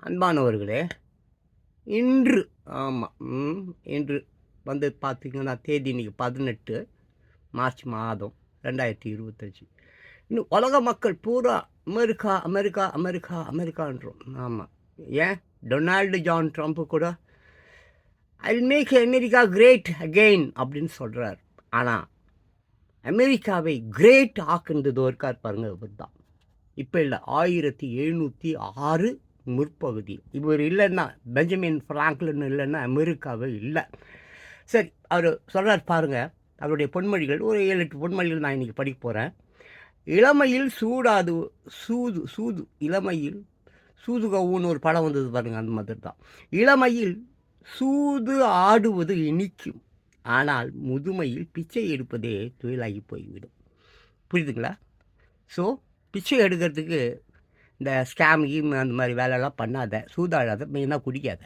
அன்பானவர்களே, இன்று இன்று வந்து பார்த்தீங்கன்னா, தேதி இன்னைக்கு 18 மார்ச் மாதம் 2025. இன்னும் உலக மக்கள் பூரா அமெரிக்கா, அமெரிக்கா, அமெரிக்கா, அமெரிக்கான்றோம். ஆமா. ஏன் டொனால்டு ஜான் ட்ரம்ப் கூட I will make America great again அப்படின்னு சொல்றார். ஆனா, அமெரிக்காவை கிரேட் ஆக்குனது இருக்கார் பாருங்க, இவர் தான். இப்போ இல்லை, 1706 முற்பகுதி. இவர் இல்லைன்னா, பெஞ்சமின் ஃப்ராங்க்லின் இல்லைன்னா அமெரிக்காவே இல்லை. சரி, அவர் சொல்கிறார் பாருங்க, அவருடைய பொன்மொழிகள் ஒரு 7-8 பொன்மொழிகள் நான் இன்றைக்கி படிக்க போகிறேன். இளமையில் சூடாது சூது இளமையில் சூதுகவுன்னு ஒரு படம் வந்தது பாருங்க, அந்த மாதிரி தான். இளமையில் சூது ஆடுவது இனிக்கும், ஆனால் முதுமையில் பிச்சை எடுப்பதே தொழிலாகி போய்விடும். புரியுதுங்களா? ஸோ பிச்சை எடுக்கிறதுக்கு இந்த ஸ்கேம் கீம் அந்த மாதிரி வேலைலாம் பண்ணாத, சூதாடாத, மெயினாக குடிக்காத.